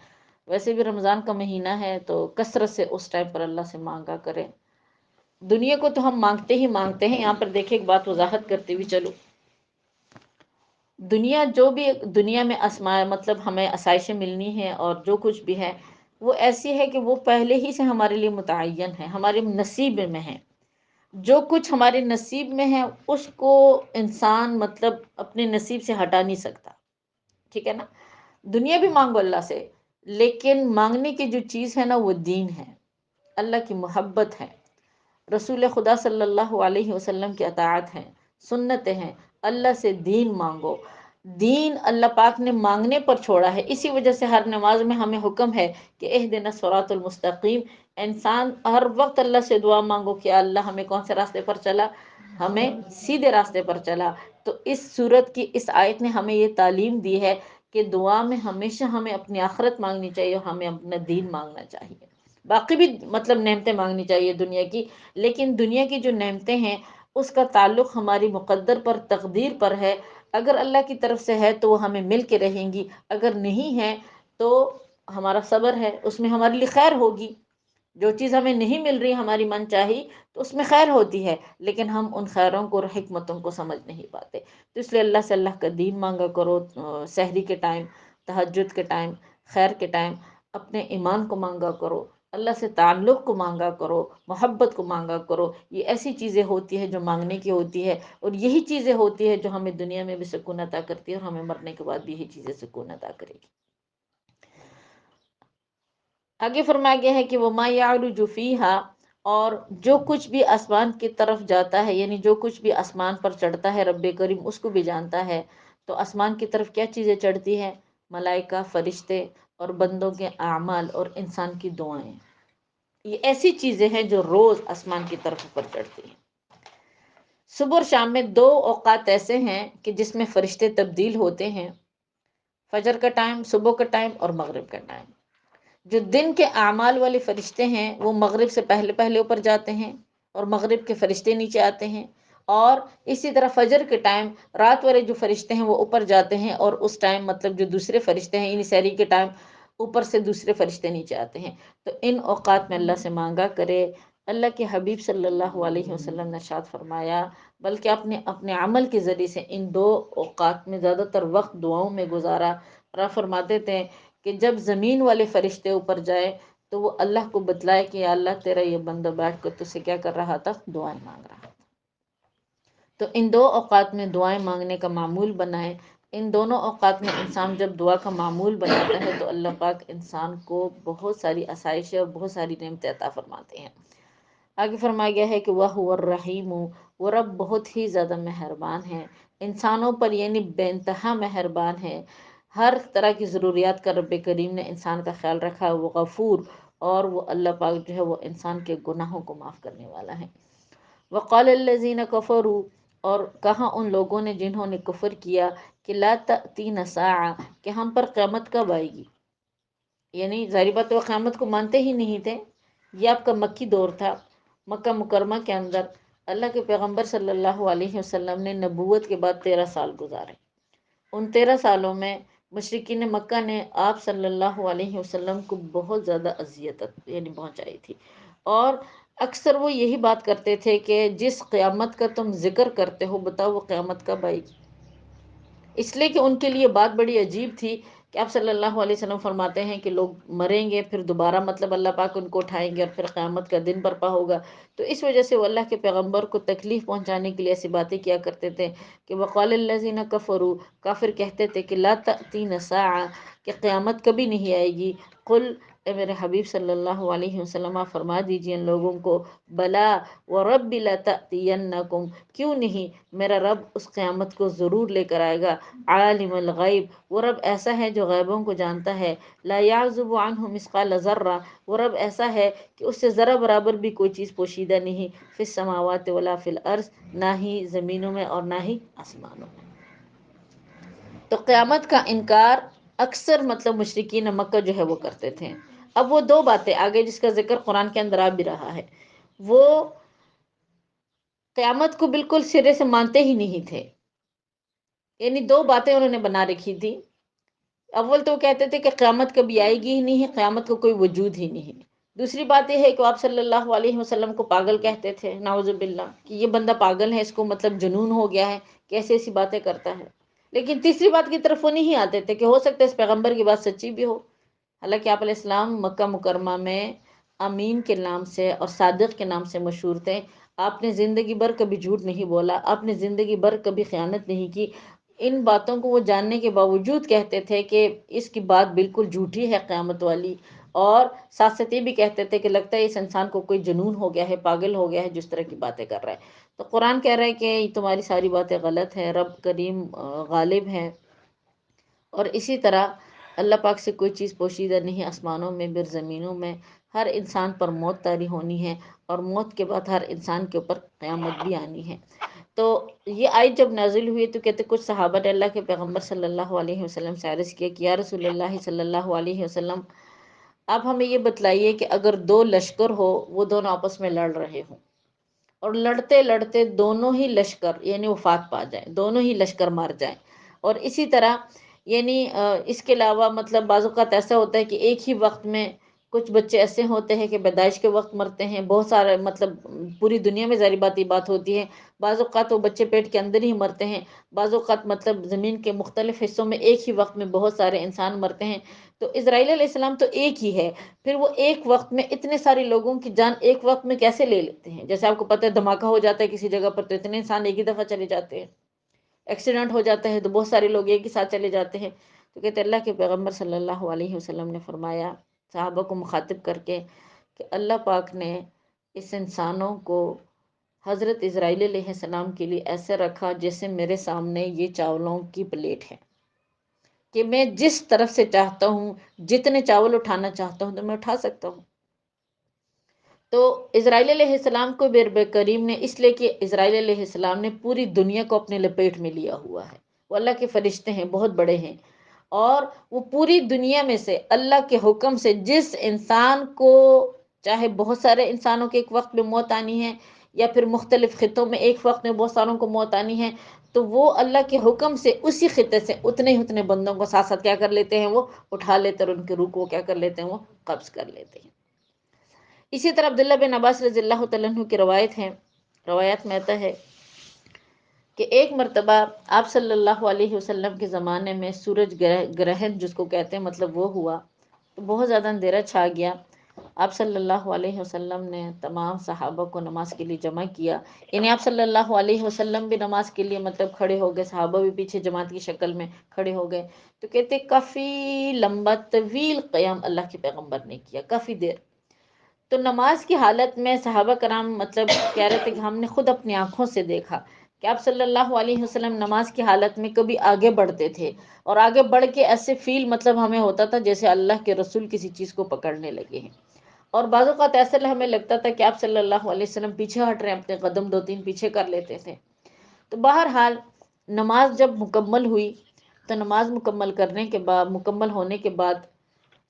ویسے بھی رمضان کا مہینہ ہے تو کثرت سے اس ٹائم پر اللہ سے مانگا کریں. دنیا کو تو ہم مانگتے ہی مانگتے ہیں. یہاں پر دیکھیں ایک بات وضاحت کرتے ہوئے چلو، دنیا جو بھی دنیا میں مطلب ہمیں آسائشیں ملنی ہیں اور جو کچھ بھی ہے وہ ایسی ہے کہ وہ پہلے ہی سے ہمارے لیے متعین ہے، ہمارے نصیب میں ہے. جو کچھ ہمارے نصیب میں ہے اس کو انسان مطلب اپنے نصیب سے ہٹا نہیں سکتا. ٹھیک ہے نا؟ دنیا بھی مانگو اللہ سے، لیکن مانگنے کی جو چیز ہے نا وہ دین ہے، اللہ کی محبت ہے، رسول خدا صلی اللہ علیہ وسلم کی اطاعت ہیں، سنتیں ہیں. اللہ سے دین مانگو. دین اللہ پاک نے مانگنے پر چھوڑا ہے. اسی وجہ سے ہر نماز میں ہمیں حکم ہے کہ اہدنا الصراط المستقیم. انسان ہر وقت اللہ سے دعا مانگو کہ اللہ ہمیں کون سے راستے پر چلا، ہمیں سیدھے راستے پر چلا. تو اس صورت کی اس آیت نے ہمیں یہ تعلیم دی ہے کہ دعا میں ہمیشہ ہمیں اپنی آخرت مانگنی چاہیے اور ہمیں اپنا دین مانگنا چاہیے. باقی بھی مطلب نعمتیں مانگنی چاہیے دنیا کی، لیکن دنیا کی جو نعمتیں ہیں اس کا تعلق ہماری مقدر پر، تقدیر پر ہے. اگر اللہ کی طرف سے ہے تو وہ ہمیں مل کے رہیں گی، اگر نہیں ہے تو ہمارا صبر ہے، اس میں ہمارے لیے خیر ہوگی. جو چیز ہمیں نہیں مل رہی ہماری من چاہی تو اس میں خیر ہوتی ہے، لیکن ہم ان خیروں کو اور حکمتوں کو سمجھ نہیں پاتے. تو اس لیے اللہ سے اللہ کا دین مانگا کرو. سحری کے ٹائم، تہجد کے ٹائم، خیر کے ٹائم اپنے ایمان کو مانگا کرو، اللہ سے تعلق کو مانگا کرو، محبت کو مانگا کرو. یہ ایسی چیزیں ہوتی ہیں جو مانگنے کی ہوتی ہے، اور یہی چیزیں ہوتی ہیں جو ہمیں دنیا میں بھی سکون عطا کرتی ہے اور ہمیں مرنے کے بعد بھی یہی چیزیں سکون عطا کرے گی. آگے فرمایا گیا ہے کہ وَمَا يَعْرُجُ فِيهَا، اور جو کچھ بھی آسمان کی طرف جاتا ہے، یعنی جو کچھ بھی آسمان پر چڑھتا ہے رب کریم اس کو بھی جانتا ہے. تو آسمان کی طرف کیا چیزیں چڑھتی ہیں؟ ملائکہ، فرشتے اور بندوں کے اعمال اور انسان کی دعائیں. یہ ایسی چیزیں ہیں جو روز آسمان کی طرف اوپر چڑھتی ہیں. صبح اور شام میں دو اوقات ایسے ہیں کہ جس میں فرشتے تبدیل ہوتے ہیں: فجر کا ٹائم، صبح کا ٹائم اور مغرب کا ٹائم. جو دن کے اعمال والے فرشتے ہیں وہ مغرب سے پہلے پہلے اوپر جاتے ہیں اور مغرب کے فرشتے نیچے آتے ہیں. اور اسی طرح فجر کے ٹائم رات والے جو فرشتے ہیں وہ اوپر جاتے ہیں، اور اس ٹائم مطلب جو دوسرے فرشتے ہیں یعنی سحری کے ٹائم اوپر سے دوسرے فرشتے نیچے آتے ہیں. تو ان اوقات میں اللہ سے مانگا کرے. اللہ کے حبیب صلی اللہ علیہ وسلم نے ارشاد فرمایا، بلکہ اپنے عمل کے ذریعے سے ان دو اوقات میں زیادہ تر وقت دعاؤں میں گزارا. اور آپ فرماتے تھے کہ جب زمین والے فرشتے اوپر جائے تو وہ اللہ کو بتلائے کہ یا اللہ تیرا یہ بندہ بیٹھ کر تجھ سے کیا کر رہا تھا؟ دعائیں مانگ رہا تھا. تو ان دو اوقات میں دعائیں مانگنے کا معمول بنائے. ان دونوں اوقات میں انسان جب دعا کا معمول بناتا ہے تو اللہ پاک انسان کو بہت ساری آسائشیں اور بہت ساری نعمتیں عطا فرماتے ہیں. آگے فرمایا گیا ہے کہ وَهُوَ الرَّحِيمُ، وہ رب بہت ہی زیادہ مہربان ہے انسانوں پر، یعنی بے انتہا مہربان ہے. ہر طرح کی ضروریات کا رب کریم نے انسان کا خیال رکھا. وہ غفور، اور وہ اللہ پاک جو ہے وہ انسان کے گناہوں کو معاف کرنے والا ہے۔ وقال الذین کفروا، اور کہا ان لوگوں نے جنہوں نے کفر کیا کہ لا تأتینا ساعہ، کہ ہم پر قیامت کب آئے گی، یعنی ظاہری بات وہ قیامت کو مانتے ہی نہیں تھے۔ یہ آپ کا مکی دور تھا، مکہ مکرمہ کے اندر اللہ کے پیغمبر صلی اللہ علیہ وسلم نے نبوت کے بعد 13 سال گزارے۔ ان 13 سالوں میں مشرکین مکہ نے آپ صلی اللہ علیہ وسلم کو بہت زیادہ اذیت یعنی پہنچائی تھی، اور اکثر وہ یہی بات کرتے تھے کہ جس قیامت کا تم ذکر کرتے ہو بتاؤ وہ قیامت کب آئے گی۔ اس لیے کہ ان کے لیے بات بڑی عجیب تھی کہ آپ صلی اللہ علیہ وسلم فرماتے ہیں کہ لوگ مریں گے پھر دوبارہ مطلب اللہ پاک ان کو اٹھائیں گے اور پھر قیامت کا دن برپا ہوگا۔ تو اس وجہ سے وہ اللہ کے پیغمبر کو تکلیف پہنچانے کے لیے ایسی باتیں کیا کرتے تھے کہ وقال الذین کفروا، کافر کہتے تھے کہ لا تأتین ساعہ، کہ قیامت کبھی نہیں آئے گی۔ قل، اے میرے حبیب صلی اللہ علیہ وسلم آپ فرما دیجئے ان لوگوں کو، بلا ورب لتأتینکم، کیوں نہیں، میرا رب اس قیامت کو ضرور لے کر آئے گا۔ عالم الغیب، وہ رب ایسا ہے جو غیبوں کو جانتا ہے۔ لا یعزب عنہ مثقال ذرہ، وہ رب ایسا ہے کہ اس سے ذرہ برابر بھی کوئی چیز پوشیدہ نہیں، فی السماوات ولا فی الارض، نہ ہی زمینوں میں اور نہ ہی آسمانوں میں۔ تو قیامت کا انکار اکثر مطلب مشرکین مکہ جو ہے وہ کرتے تھے۔ اب وہ دو باتیں آگے جس کا ذکر قرآن کے اندر آ بھی رہا ہے، وہ قیامت کو بالکل سرے سے مانتے ہی نہیں تھے، یعنی دو باتیں انہوں نے بنا رکھی تھی۔ اول تو وہ کہتے تھے کہ قیامت کبھی آئے گی ہی نہیں، قیامت کو کوئی وجود ہی نہیں۔ دوسری بات یہ ہے کہ آپ صلی اللہ علیہ وسلم کو پاگل کہتے تھے، نعوذ باللہ، کہ یہ بندہ پاگل ہے، اس کو مطلب جنون ہو گیا ہے، کیسے ایسی باتیں کرتا ہے۔ لیکن تیسری بات کی طرف وہ نہیں آتے تھے کہ ہو سکتا ہے اس پیغمبر کی بات سچی بھی ہو۔ حالانکہ آپ علیہ السلام مکہ مکرمہ میں امین کے نام سے اور صادق کے نام سے مشہور تھے۔ آپ نے زندگی بھر کبھی جھوٹ نہیں بولا، آپ نے زندگی بھر کبھی خیانت نہیں کی۔ ان باتوں کو وہ جاننے کے باوجود کہتے تھے کہ اس کی بات بالکل جھوٹی ہے قیامت والی، اور ساتھ ساتھ یہ بھی کہتے تھے کہ لگتا ہے اس انسان کو کوئی جنون ہو گیا ہے، پاگل ہو گیا ہے، جس طرح کی باتیں کر رہا ہے۔ تو قرآن کہہ رہا ہے کہ یہ تمہاری ساری باتیں غلط ہیں، رب کریم غالب ہے، اور اسی طرح اللہ پاک سے کوئی چیز پوشیدہ نہیں، آسمانوں میں بھی زمینوں میں۔ ہر انسان پر موت طاری ہونی ہے، اور موت کے بعد ہر انسان کے اوپر قیامت بھی آنی ہے۔ تو یہ آیت جب نازل ہوئی تو کہتے کچھ صحابہ نے اللہ کے پیغمبر صلی اللہ علیہ وسلم سے عرض کیا کہ یا رسول اللہ صلی اللہ علیہ وسلم، آپ ہمیں یہ بتلائیے کہ اگر دو لشکر ہو، وہ دونوں آپس میں لڑ رہے ہوں، اور لڑتے لڑتے دونوں ہی لشکر یعنی وفات پا جائیں، دونوں ہی لشکر مار جائیں، اور اسی طرح یعنی اس کے علاوہ مطلب بعض اوقات ایسا ہوتا ہے کہ ایک ہی وقت میں کچھ بچے ایسے ہوتے ہیں کہ پیدائش کے وقت مرتے ہیں، بہت سارے مطلب پوری دنیا میں ظاہری بات یہ بات ہوتی ہے، بعض اوقات وہ بچے پیٹ کے اندر ہی مرتے ہیں، بعض اوقات مطلب زمین کے مختلف حصوں میں ایک ہی وقت میں بہت سارے انسان مرتے ہیں۔ تو اسرائیل علیہ السلام تو ایک ہی ہے، پھر وہ ایک وقت میں اتنے سارے لوگوں کی جان ایک وقت میں کیسے لے لیتے ہیں؟ جیسے آپ کو پتہ ہے دھماکہ ہو جاتا ہے کسی جگہ پر تو اتنے انسان ایک ہی دفعہ چلے جاتے ہیں، ایکسیڈنٹ ہو جاتا ہے تو بہت سارے لوگ ایک ہی ساتھ چلے جاتے ہیں۔ تو کہتے اللہ کے پیغمبر صلی اللہ علیہ وسلم نے فرمایا صحابہ کو مخاطب کر کے کہ اللہ پاک نے اس انسانوں کو حضرت اسرائیل علیہ السلام کے لیے ایسے رکھا جیسے میرے سامنے یہ چاولوں کی پلیٹ ہے، کہ میں جس طرف سے چاہتا ہوں، جتنے چاول اٹھانا چاہتا ہوں تو میں اٹھا سکتا ہوں۔ تو اسرائیل علیہ السلام کو بھی رب کریم نے اس لیے کہ اسرائیل علیہ السلام نے پوری دنیا کو اپنے لپیٹ میں لیا ہوا ہے، وہ اللہ کے فرشتے ہیں، بہت بڑے ہیں، اور وہ پوری دنیا میں سے اللہ کے حکم سے جس انسان کو چاہے بہت سارے انسانوں کے ایک وقت میں موت آنی ہے، یا پھر مختلف خطوں میں ایک وقت میں بہت ساروں کو موت آنی ہے، تو وہ اللہ کے حکم سے اسی خطے سے اتنے بندوں کو ساتھ ساتھ کیا کر لیتے ہیں، وہ اٹھا لیتے اور ان کے روح کو کیا کر لیتے ہیں، وہ قبض کر لیتے ہیں۔ اسی طرح عبداللہ بن عباس رضی اللہ تعالیٰ عنہ کی روایت ہے، روایات میں آتا ہے کہ ایک مرتبہ آپ صلی اللہ علیہ وسلم کے زمانے میں سورج گرہن جس کو کہتے ہیں مطلب وہ ہوا، تو بہت زیادہ اندھیرا چھا گیا۔ آپ صلی اللہ علیہ وسلم نے تمام صحابہ کو نماز کے لیے جمع کیا، یعنی آپ صلی اللہ علیہ وسلم بھی نماز کے لیے مطلب کھڑے ہو گئے، صحابہ بھی پیچھے جماعت کی شکل میں کھڑے ہو گئے۔ تو کہتے کافی لمبا طویل قیام اللہ کے پیغمبر نے کیا، کافی دیر۔ تو نماز کی حالت میں صحابہ کرام مطلب کہہ رہے تھے کہ ہم نے خود اپنی آنکھوں سے دیکھا کہ آپ صلی اللہ علیہ وسلم نماز کی حالت میں کبھی آگے بڑھتے تھے، اور آگے بڑھ کے ایسے فیل مطلب ہمیں ہوتا تھا جیسے اللہ کے رسول کسی چیز کو پکڑنے لگے ہیں، اور بعض اوقات ایسا ہمیں لگتا تھا کہ آپ صلی اللہ علیہ وسلم پیچھے ہٹ رہے ہیں، اپنے قدم دو تین پیچھے کر لیتے تھے۔ تو بہرحال نماز جب مکمل ہوئی تو نماز مکمل ہونے کے بعد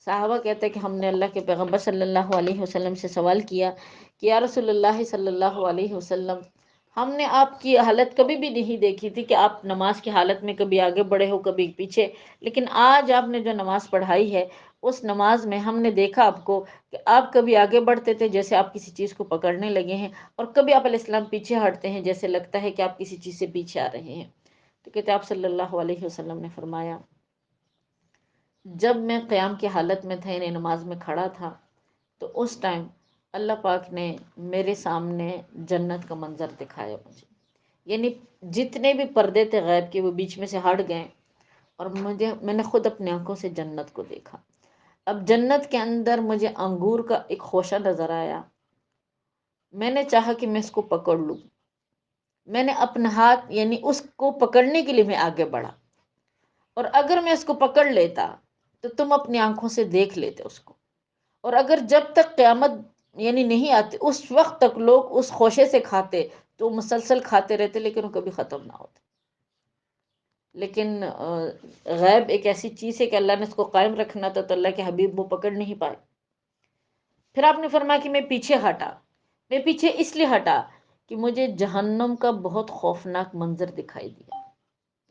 صحابہ کہتے ہیں کہ ہم نے اللہ کے پیغمبر صلی اللہ علیہ وسلم سے سوال کیا کہ یا رسول اللہ صلی اللہ علیہ وسلم، ہم نے آپ کی حالت کبھی بھی نہیں دیکھی تھی کہ آپ نماز کی حالت میں کبھی آگے بڑھے ہو کبھی پیچھے، لیکن آج آپ نے جو نماز پڑھائی ہے اس نماز میں ہم نے دیکھا آپ کو کہ آپ کبھی آگے بڑھتے تھے جیسے آپ کسی چیز کو پکڑنے لگے ہیں، اور کبھی آپ علیہ السلام پیچھے ہٹتے ہیں جیسے لگتا ہے کہ آپ کسی چیز سے پیچھے آ رہے ہیں۔ تو کہتے آپ صلی اللہ علیہ وسلم نے فرمایا، جب میں قیام کی حالت میں تھا یعنی نماز میں کھڑا تھا تو اس ٹائم اللہ پاک نے میرے سامنے جنت کا منظر دکھایا مجھے، یعنی جتنے بھی پردے تھے غیب کے وہ بیچ میں سے ہٹ گئے، اور میں نے خود اپنی آنکھوں سے جنت کو دیکھا۔ اب جنت کے اندر مجھے انگور کا ایک خوشہ نظر آیا، میں نے چاہا کہ میں اس کو پکڑ لوں، میں نے اپنا ہاتھ یعنی اس کو پکڑنے کے لیے میں آگے بڑھا، اور اگر میں اس کو پکڑ لیتا تو تم اپنی آنکھوں سے دیکھ لیتے اس کو، اور اگر جب تک قیامت یعنی نہیں آتی اس وقت تک لوگ اس خوشے سے کھاتے تو مسلسل کھاتے رہتے لیکن وہ کبھی ختم نہ ہوتے۔ لیکن غیب ایک ایسی چیز ہے کہ اللہ نے اس کو قائم رکھنا تھا تو اللہ کے حبیب وہ پکڑ نہیں پائے۔ پھر آپ نے فرمایا کہ میں پیچھے ہٹا، میں پیچھے اس لیے ہٹا کہ مجھے جہنم کا بہت خوفناک منظر دکھائی دیا،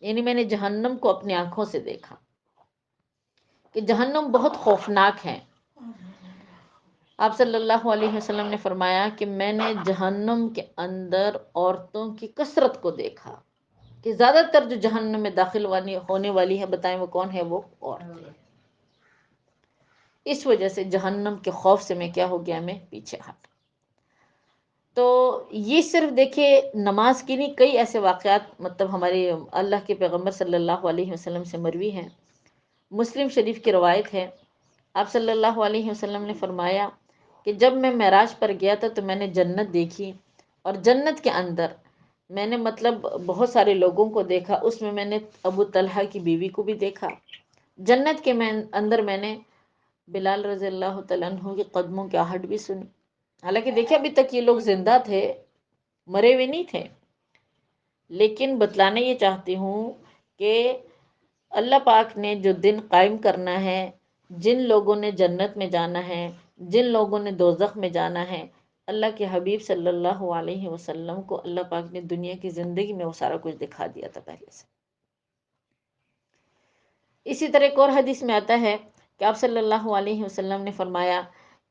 یعنی میں نے جہنم کو اپنی آنکھوں سے دیکھا کہ جہنم بہت خوفناک ہے۔ آپ صلی اللہ علیہ وسلم نے فرمایا کہ میں نے جہنم کے اندر عورتوں کی کثرت کو دیکھا کہ زیادہ تر جو جہنم میں داخل ہونے والی ہے، بتائیں وہ کون ہے؟ وہ عورتیں۔ اس وجہ سے جہنم کے خوف سے میں کیا ہو گیا؟ میں پیچھے ہٹ۔ تو یہ صرف دیکھیے نماز کی نہیں، کئی ایسے واقعات مطلب ہمارے اللہ کے پیغمبر صلی اللہ علیہ وسلم سے مروی ہیں۔ مسلم شریف کی روایت ہے، آپ صلی اللہ علیہ وسلم نے فرمایا کہ جب میں معراج پر گیا تھا تو میں نے جنت دیکھی، اور جنت کے اندر میں نے مطلب بہت سارے لوگوں کو دیکھا، اس میں نے ابو طلحہ کی بیوی کو بھی دیکھا۔ جنت کے اندر میں نے بلال رضی اللہ تعالیٰ عنہ کے قدموں کی آہٹ بھی سنی، حالانکہ دیکھیں ابھی تک یہ لوگ زندہ تھے، مرے ہوئے نہیں تھے، لیکن بتلانا یہ چاہتی ہوں کہ اللہ پاک نے جو دن قائم کرنا ہے، جن لوگوں نے جنت میں جانا ہے، جن لوگوں نے دوزخ میں جانا ہے، اللہ کے حبیب صلی اللہ علیہ وسلم کو اللہ پاک نے دنیا کی زندگی میں وہ سارا کچھ دکھا دیا تھا پہلے سے۔ اسی طرح ایک اور حدیث میں آتا ہے کہ آپ صلی اللہ علیہ وسلم نے فرمایا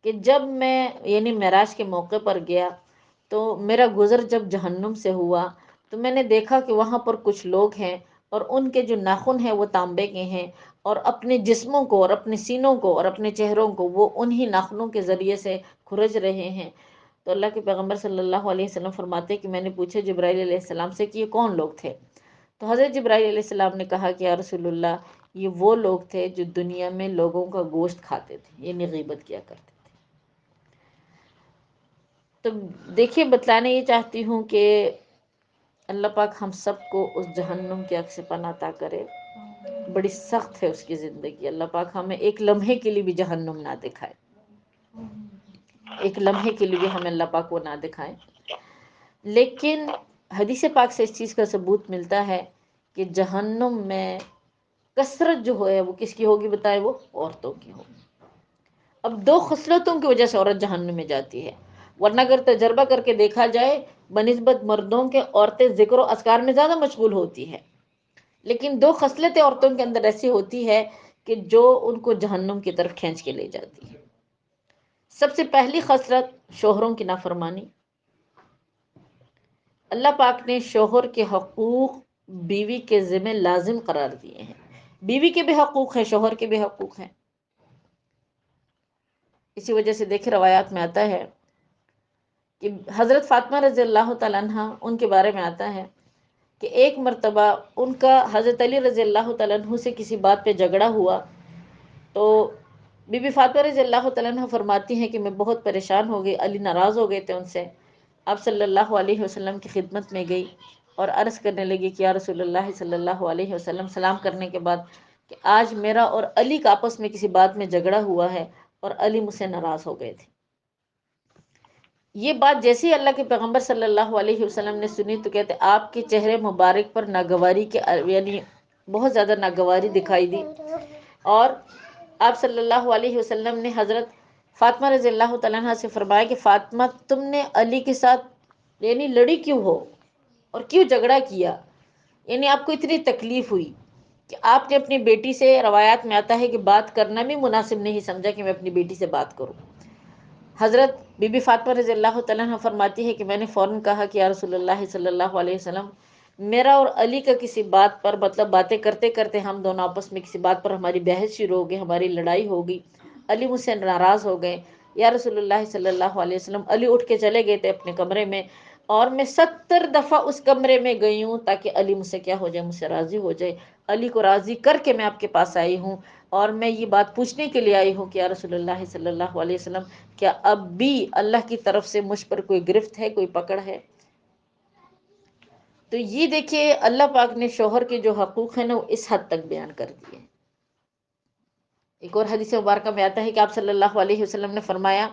کہ جب میں یعنی معراج کے موقع پر گیا تو میرا گزر جب جہنم سے ہوا تو میں نے دیکھا کہ وہاں پر کچھ لوگ ہیں اور ان کے جو ناخن ہیں وہ تانبے کے ہیں، اور اپنے جسموں کو اور اپنے سینوں کو اور اپنے چہروں کو وہ انہی ناخنوں کے ذریعے سے کھرچ رہے ہیں۔ تو اللہ کے پیغمبر صلی اللہ علیہ وسلم فرماتے کہ میں نے پوچھا جبرائیل علیہ السلام سے کہ یہ کون لوگ تھے؟ تو حضرت جبرائیل علیہ السلام نے کہا کہ یا رسول اللہ، یہ وہ لوگ تھے جو دنیا میں لوگوں کا گوشت کھاتے تھے، یعنی غیبت کیا کرتے تھے۔ تو دیکھیے بتلانا یہ چاہتی ہوں کہ اللہ پاک ہم سب کو اس جہنم کی آگ سے پناہ عطا کرے، بڑی سخت ہے اس کی زندگی۔ اللہ پاک ہمیں ایک لمحے کے لیے بھی جہنم نہ دکھائے، ایک لمحے کے لیے بھی ہمیں اللہ پاک وہ نہ دکھائے۔ لیکن حدیث پاک سے اس چیز کا ثبوت ملتا ہے کہ جہنم میں کثرت جو ہے وہ کس کی ہوگی؟ بتائے وہ عورتوں کی ہوگی۔ اب دو خصلتوں کی وجہ سے عورت جہنم میں جاتی ہے، ورنہ اگر تجربہ کر کے دیکھا جائے بنسبت مردوں کے عورتیں ذکر و اذکار میں زیادہ مشغول ہوتی ہے، لیکن دو خصلتیں عورتوں کے اندر ایسی ہوتی ہے کہ جو ان کو جہنم کی طرف کھینچ کے لے جاتی ہے۔ سب سے پہلی خصلت شوہروں کی نافرمانی۔ اللہ پاک نے شوہر کے حقوق بیوی کے ذمہ لازم قرار دیے ہیں، بیوی کے بھی حقوق ہیں، شوہر کے بھی حقوق ہیں۔ اسی وجہ سے دیکھیں روایات میں آتا ہے کہ حضرت فاطمہ رضی اللہ تعالیٰ عنہ ان کے بارے میں آتا ہے کہ ایک مرتبہ ان کا حضرت علی رضی اللہ تعالیٰ عنہ سے کسی بات پہ جھگڑا ہوا، تو بی بی فاطمہ رضی اللہ تعالیٰ عنہ فرماتی ہیں کہ میں بہت پریشان ہو گئی، علی ناراض ہو گئے تھے ان سے۔ آپ صلی اللہ علیہ وسلم کی خدمت میں گئی اور عرض کرنے لگی کہ یا رسول اللہ صلی اللہ علیہ وسلم، سلام کرنے کے بعد، کہ آج میرا اور علی کا آپس میں کسی بات میں جھگڑا ہوا ہے اور علی مجھ سے ناراض ہو گئے تھے۔ یہ بات جیسے ہی اللہ کے پیغمبر صلی اللہ علیہ وسلم نے سنی تو کہتے آپ کے چہرے مبارک پر ناگواری کے یعنی بہت زیادہ ناگواری دکھائی دی، اور آپ صلی اللہ علیہ وسلم نے حضرت فاطمہ رضی اللہ تعالیٰ عنہ سے فرمایا کہ فاطمہ تم نے علی کے ساتھ یعنی لڑی کیوں ہو اور کیوں جھگڑا کیا، یعنی آپ کو اتنی تکلیف ہوئی کہ آپ نے اپنی بیٹی سے، روایات میں آتا ہے کہ بات کرنا بھی مناسب نہیں سمجھا کہ میں اپنی بیٹی سے بات کروں۔ حضرت بی بی فاطمہ رضی اللہ تعالیٰ عنہ فرماتی ہے کہ میں نے فوراً کہا کہ یا رسول اللہ صلی اللہ علیہ وسلم، میرا اور علی کا کسی بات پر مطلب باتیں کرتے کرتے ہم دونوں آپس میں کسی بات پر ہماری بحث شروع ہو گئی، ہماری لڑائی ہو گئی، علی مجھ سے ناراض ہو گئے۔ یا رسول اللہ صلی اللہ علیہ وسلم، علی اٹھ کے چلے گئے تھے اپنے کمرے میں، اور میں 70 دفعہ اس کمرے میں گئی ہوں تاکہ علی مجھ سے کیا ہو جائے، مجھ سے راضی ہو جائے۔ علی کو راضی کر کے میں آپ کے پاس آئی ہوں، اور میں یہ بات پوچھنے کے لیے آئی ہوں کہ یا رسول اللہ صلی اللہ علیہ وسلم، کیا اب بھی اللہ کی طرف سے مجھ پر کوئی گرفت ہے، کوئی پکڑ ہے؟ تو یہ دیکھیے اللہ پاک نے شوہر کے جو حقوق ہیں نا وہ اس حد تک بیان کر دیے۔ ایک اور حدیث مبارکہ میں آتا ہے کہ آپ صلی اللہ علیہ وسلم نے فرمایا،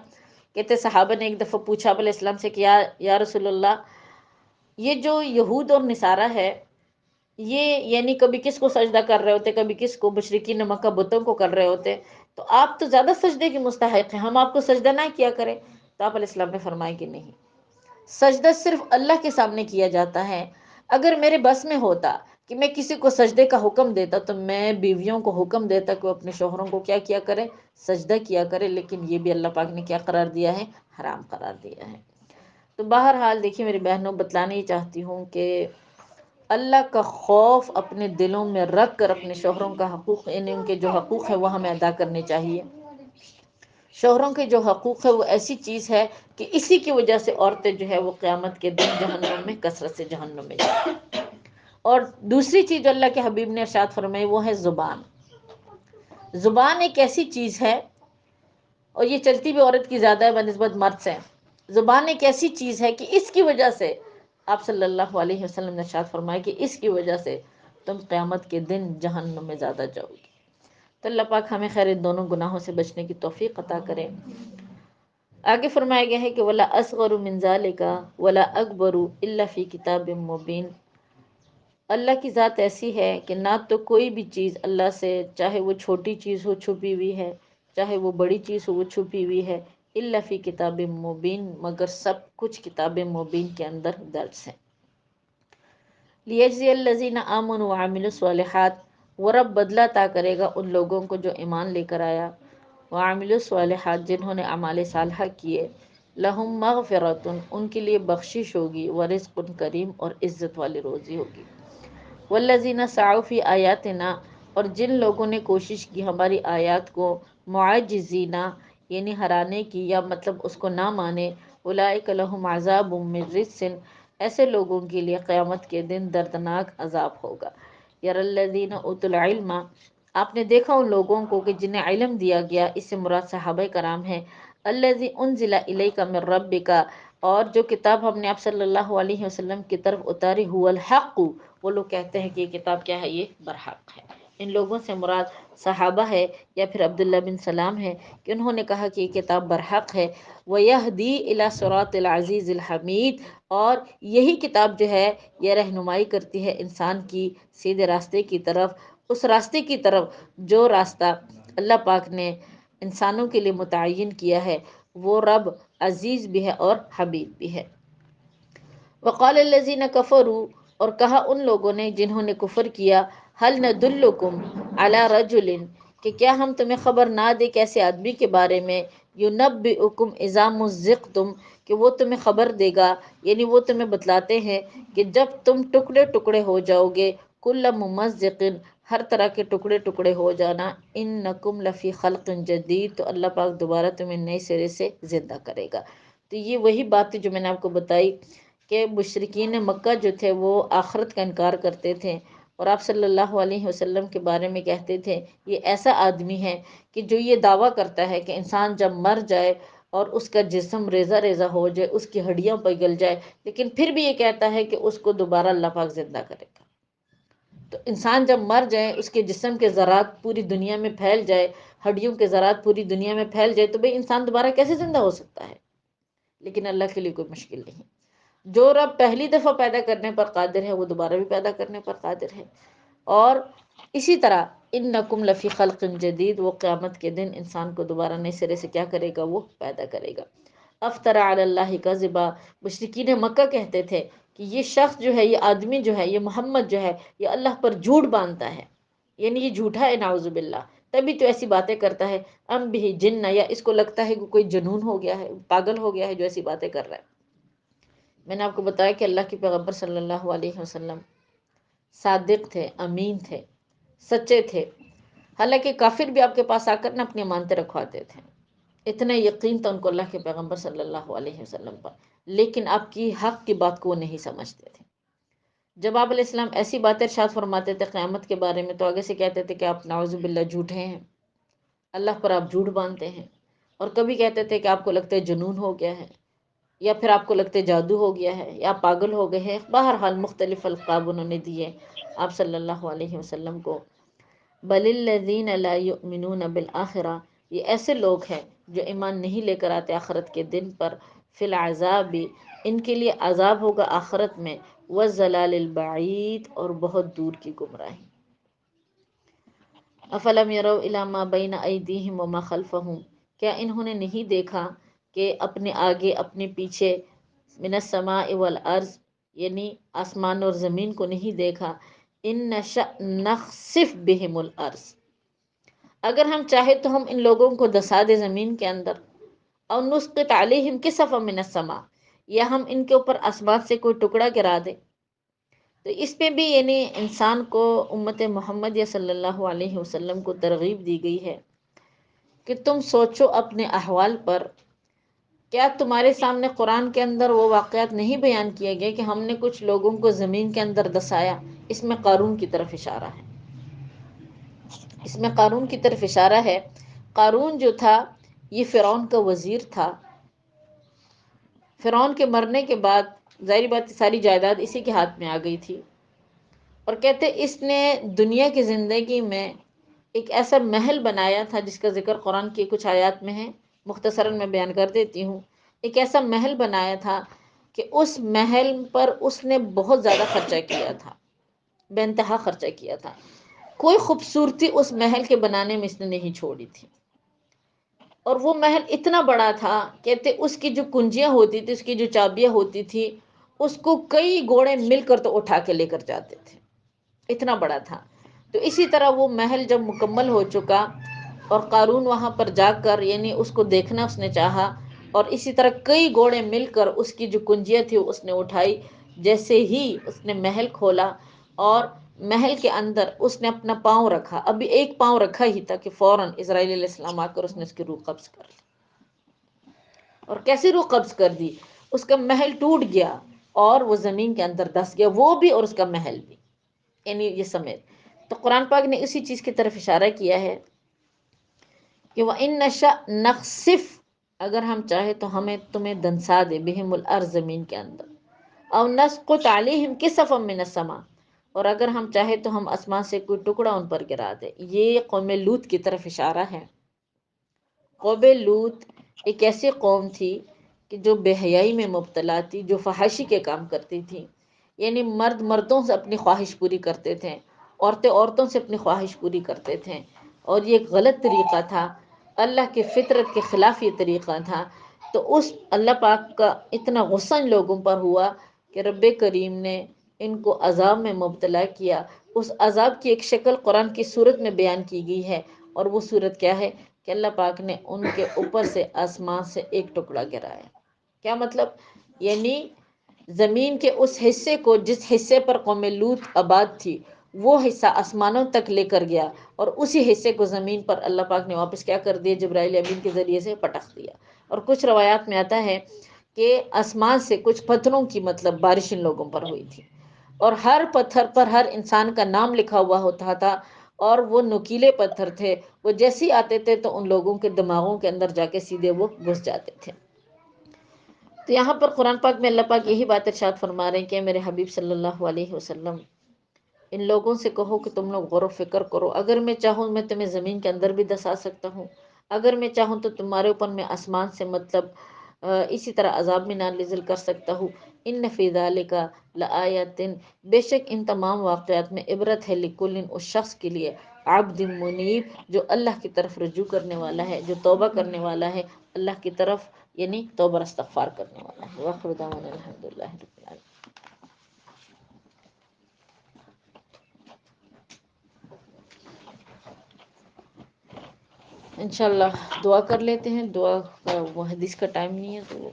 کہتے صحابہ نے ایک دفعہ پوچھا آپ علیہ السلام سے کہ یا رسول اللہ، یہ جو یہود اور نصارہ ہے، یہ یعنی کبھی کس کو سجدہ کر رہے ہوتے، کبھی کس کو، مشرکین مکہ بتوں کو کر رہے ہوتے، تو آپ تو زیادہ سجدے کے مستحق ہیں، ہم آپ کو سجدہ نہ کیا کریں؟ تو آپ علیہ السلام نے فرمایا کہ نہیں، سجدہ صرف اللہ کے سامنے کیا جاتا ہے۔ اگر میرے بس میں ہوتا کہ میں کسی کو سجدے کا حکم دیتا تو میں بیویوں کو حکم دیتا کہ وہ اپنے شوہروں کو کیا کیا کرے، سجدہ کیا کرے، لیکن یہ بھی اللہ پاک نے کیا قرار دیا ہے، حرام قرار دیا ہے۔ تو بہرحال دیکھیے میری بہنوں، بتلانا ہی چاہتی ہوں کہ اللہ کا خوف اپنے دلوں میں رکھ کر اپنے شوہروں کا حقوق، یعنی ان کے جو حقوق ہے وہ ہمیں ادا کرنے چاہیے۔ شوہروں کے جو حقوق ہے وہ ایسی چیز ہے کہ اسی کی وجہ سے عورتیں جو ہے وہ قیامت کے دن جہنم میں کثرت سے جہنم میں جائیں۔ اور دوسری چیز جو اللہ کے حبیب نے ارشاد فرمائی وہ ہے زبان۔ زبان ایک ایسی چیز ہے، اور یہ چلتی بھی عورت کی زیادہ ہے بنسبت مرد سے۔ زبان ایک ایسی چیز ہے کہ اس کی وجہ سے آپ صلی اللہ علیہ وسلم نے ارشاد فرمایا کہ اس کی وجہ سے تم قیامت کے دن جہنم میں زیادہ جاؤ گی۔ تو اللہ پاک ہمیں خیر ان دونوں گناہوں سے بچنے کی توفیق عطا کرے۔ آگے فرمایا گیا ہے کہ وَلَا أَصْغَرُ مِنْ ذَلِكَ وَلَا أَكْبَرُ إِلَّا فِي كِتَابٍ مُّبِينٍ۔ اللہ کی ذات ایسی ہے کہ نہ تو کوئی بھی چیز اللہ سے، چاہے وہ چھوٹی چیز ہو چھپی ہوئی ہے، چاہے وہ بڑی چیز ہو وہ چھپی ہوئی ہے، إِلَّا فِي كِتَابٍ مُّبِينٍ، مگر سب کچھ کتاب مبین کے اندر درج ہے۔ لِيَجْزِيَ الَّذِينَ آمَنُوا وَعَمِلُوا الصَّالِحَاتِ، وہ رب بدلہ عطا کرے گا ان لوگوں کو جو ایمان لے کر آیا، وَعَمِلُوا الصَّالِحَاتِ، جنہوں نے اعمال صالحہ کیے، لَهُم مَغْفِرَةٌ، ان کے لیے بخشش ہوگی، وَرِزْقٌ کریم، اور عزت والی روزی ہوگی۔ وَالَّذِينَ سَعَوْا فِي آيَاتِنَا، اور جن لوگوں نے کوشش کی ہماری آیات کو معجزینا، یعنی ہرانے کی یا مطلب اس کو نہ مانے، اولئک لہم عذاب من رجس، ایسے لوگوں کے لیے قیامت کے دن دردناک عذاب ہوگا۔ یری الذین اوتوا العلم، آپ نے دیکھا ان لوگوں کو کہ جنہیں علم دیا گیا، اس سے مراد صحابہ کرام ہیں، الذی انزل الیک من ربک، اور جو کتاب ہم نے آپ صلی اللہ علیہ وسلم کی طرف اتاری، هو الحق، وہ لوگ کہتے ہیں کہ یہ کتاب کیا ہے، یہ برحق ہے۔ ان لوگوں سے مراد صحابہ ہے یا پھر عبداللہ بن سلام ہے کہ انہوں نے کہا کہ یہ کتاب برحق ہے۔ وَيَهْدِي إِلَى صِرَاطِ الْعَزِيزِ الْحَمِيدِ، اور یہی کتاب جو ہے یہ رہنمائی کرتی ہے انسان کی سیدھے راستے کی طرف، اس راستے کی طرف جو راستہ اللہ پاک نے انسانوں کے لیے متعین کیا ہے، وہ رب عزیز بھی ہے اور حبیب بھی ہے۔ وقال الذین کفروا، اور کہا ان لوگوں نے جنہوں نے کفر کیا، هل ندلکم علی رجل، کہ کیا ہم تمہیں خبر نہ دیں کیسے آدمی کے بارے میں، ینبئکم اذا مزقتم، کہ وہ تمہیں خبر دے گا، یعنی وہ تمہیں بتلاتے ہیں کہ جب تم ٹکڑے ٹکڑے ہو جاؤ گے، کل ممزق، ہر طرح کے ٹکڑے ٹکڑے ہو جانا، انکم لفی خلق جدید، تو اللہ پاک دوبارہ تمہیں نئے سرے سے زندہ کرے گا۔ تو یہ وہی بات جو میں نے آپ کو بتائی کہ مشرکین مکہ جو تھے وہ آخرت کا انکار کرتے تھے، اور آپ صلی اللہ علیہ وسلم کے بارے میں کہتے تھے یہ ایسا آدمی ہے کہ جو یہ دعویٰ کرتا ہے کہ انسان جب مر جائے اور اس کا جسم ریزہ ریزہ ہو جائے، اس کی ہڈیاں پگھل جائے، لیکن پھر بھی یہ کہتا ہے کہ اس کو دوبارہ اللہ پاک زندہ کرے گا۔ تو انسان جب مر جائے، اس کے جسم کے ذرات پوری دنیا میں پھیل جائے، ہڈیوں کے ذرات پوری دنیا میں پھیل جائے، تو بھئی انسان دوبارہ کیسے زندہ ہو سکتا ہے؟ لیکن اللہ کے لیے کوئی مشکل نہیں۔ جو رب پہلی دفعہ پیدا کرنے پر قادر ہے وہ دوبارہ بھی پیدا کرنے پر قادر ہے۔ اور اسی طرح انکم لفی خلق جدید، وہ قیامت کے دن انسان کو دوبارہ نئے سرے سے کیا کرے گا؟ وہ پیدا کرے گا۔ افطرا علی اللہ کذبا، مشرکین مکہ کہتے تھے کہ یہ شخص جو ہے، یہ آدمی جو ہے، یہ محمد جو ہے، یہ اللہ پر جھوٹ باندھتا ہے، یعنی یہ جھوٹا ہے، نعوذ باللہ، تبھی تو ایسی باتیں کرتا ہے۔ ام بھی جن، یا اس کو لگتا ہے کہ کوئی جنون ہو گیا ہے، پاگل ہو گیا ہے جو ایسی باتیں کر رہا ہے۔ میں نے آپ کو بتایا کہ اللہ کے پیغمبر صلی اللہ علیہ وسلم صادق تھے، امین تھے، سچے تھے، حالانکہ کافر بھی آپ کے پاس آ کر نہ اپنی امانتیں رکھواتے تھے، اتنا یقین تھا ان کو اللہ کے پیغمبر صلی اللہ علیہ وسلم پر، لیکن آپ کی حق کی بات کو وہ نہیں سمجھتے تھے۔ جب آپ علیہ السلام ایسی باتیں ارشاد فرماتے تھے قیامت کے بارے میں، تو آگے سے کہتے تھے کہ آپ نعوذ باللہ جھوٹے ہیں، اللہ پر آپ جھوٹ باندھتے ہیں، اور کبھی کہتے تھے کہ آپ کو لگتا ہے جنون ہو گیا ہے، یا پھر آپ کو لگتا ہے جادو ہو گیا ہے، یا آپ پاگل ہو گئے ہیں، بہرحال مختلف القاب انہوں نے دیے آپ صلی اللہ علیہ وسلم کو۔ بل الذین لا یؤمنون بالآخرہ، یہ ایسے لوگ ہیں جو ایمان نہیں لے کر آتے آخرت کے دن پر، فی العذاب، ان کے لیے عذاب ہوگا آخرت میں، والضلال البعید، اور بہت دور کی گمراہی۔ افلم یروا الی ما بین ایدیہم وما خلفہم، کیا انہوں نے نہیں دیکھا کہ اپنے آگے اپنے پیچھے، من السماء والارض، یعنی آسمان اور زمین کو نہیں دیکھا، ان نشأ نخسف بہم الارض، اگر ہم چاہے تو ہم ان لوگوں کو دسا دے زمین کے اندر، اور نسقط علیہم کسفا من السماء، یا ہم ان کے اوپر آسمان سے کوئی ٹکڑا گرا دے۔ تو اس میں بھی یعنی انسان کو، امت محمد صلی اللہ علیہ وسلم کو ترغیب دی گئی ہے کہ تم سوچو اپنے احوال پر، کیا تمہارے سامنے قرآن کے اندر وہ واقعات نہیں بیان کیے گئے کہ ہم نے کچھ لوگوں کو زمین کے اندر دسایا؟ اس میں قارون کی طرف اشارہ ہے، اس میں قارون کی طرف اشارہ ہے۔ قارون جو تھا یہ فرعون کا وزیر تھا، فرعون کے مرنے کے بعد ظاہری بات ساری جائیداد اسی کے ہاتھ میں آ گئی تھی، اور کہتے اس نے دنیا کی زندگی میں ایک ایسا محل بنایا تھا جس کا ذکر قرآن کی کچھ آیات میں ہے، مختصراً میں بیان کر دیتی ہوں۔ ایک ایسا محل بنایا تھا کہ اس محل پر اس نے بہت زیادہ خرچہ کیا تھا، بے انتہا خرچہ کیا تھا، کوئی خوبصورتی اس محل کے بنانے میں اس نے نہیں چھوڑی تھی، اور وہ محل اتنا بڑا تھا، کہتے اس کی جو کنجیاں ہوتی تھی، اس کی جو چابیاں ہوتی تھی، اس کو کئی گھوڑے مل کر تو اٹھا کے لے کر جاتے تھے، اتنا بڑا تھا۔ تو اسی طرح وہ محل جب مکمل ہو چکا اور قارون وہاں پر جا کر یعنی اس کو دیکھنا اس نے چاہا، اور اسی طرح کئی گھوڑے مل کر اس کی جو کنجیاں تھی اس نے اٹھائی، جیسے ہی اس نے محل کھولا اور محل کے اندر اس نے اپنا پاؤں رکھا، ابھی ایک پاؤں رکھا ہی تھا کہ فوراً اسرائیل علیہ السلام آ کر اس نے اس کی روح قبض کر لی، اور کیسی روح قبض کر دی؟ اس کا محل ٹوٹ گیا اور وہ زمین کے اندر دس گیا، وہ بھی اور اس کا محل بھی، یعنی یہ سمیت۔ تو قرآن پاک نے اسی چیز کی طرف اشارہ کیا ہے کہ وَإِن نَشَأْ نَخْسِفْ، اگر ہم چاہے تو ہمیں تمہیں دنسا دے، بہم الارض، زمین کے اندر، او نسقط علیہم کسفا من السماء، اور اگر ہم چاہے تو ہم آسمان سے کوئی ٹکڑا ان پر گرا دے۔ یہ قوم لوط کی طرف اشارہ ہے۔ قوم لوط ایک ایسی قوم تھی کہ جو بے حیائی میں مبتلا تھی، جو فحاشی کے کام کرتی تھی، یعنی مرد مردوں سے اپنی خواہش پوری کرتے تھے، عورتیں عورتوں سے اپنی خواہش پوری کرتے تھے، اور یہ ایک غلط طریقہ تھا، اللہ کی فطرت کے خلاف یہ طریقہ تھا۔ تو اس اللہ پاک کا اتنا غصہ ان لوگوں پر ہوا کہ رب کریم نے ان کو عذاب میں مبتلا کیا۔ اس عذاب کی ایک شکل قرآن کی صورت میں بیان کی گئی ہے، اور وہ صورت کیا ہے کہ اللہ پاک نے ان کے اوپر سے آسمان سے ایک ٹکڑا گرایا۔ کیا مطلب؟ یعنی زمین کے اس حصے کو جس حصے پر قوم لوط آباد تھی، وہ حصہ آسمانوں تک لے کر گیا، اور اسی حصے کو زمین پر اللہ پاک نے واپس کیا کر دیا؟ جبرائیل امین کے ذریعے سے پٹخ دیا۔ اور کچھ روایات میں آتا ہے کہ آسمان سے کچھ پتھروں کی مطلب بارش ان لوگوں پر ہوئی تھی، اور ہر پتھر پر ہر انسان کا نام لکھا ہوا ہوتا تھا، اور وہ نوکیلے پتھر تھے، وہ جیسے ہی آتے تھے تو ان لوگوں کے دماغوں کے اندر جا کے سیدھے وہ گھس جاتے تھے۔ تو یہاں پر قرآن پاک میں اللہ پاک یہی بات ارشاد فرما رہے ہیں کہ میرے حبیب صلی اللہ علیہ وسلم، ان لوگوں سے کہو کہ تم لوگ غور و فکر کرو، اگر میں چاہوں میں تمہیں زمین کے اندر بھی دسا سکتا ہوں، اگر میں چاہوں تو تمہارے اوپر میں آسمان سے مطلب اسی طرح عذاب میں نازل کر سکتا ہوں۔ ان فی ذالک لآیات، بے شک ان تمام واقعات میں عبرت ہے، لکل اس شخص کے لیے، عبد منیب، جو اللہ کی طرف رجوع کرنے والا ہے، جو توبہ کرنے والا ہے اللہ کی طرف، یعنی توبہ اور استغفار کرنے والا ہے۔ وآخر دعوانا الحمدللہ رب العالمین۔ انشاءاللہ دعا کر لیتے ہیں، دعا کا وہ حدیث کا ٹائم نہیں ہے تو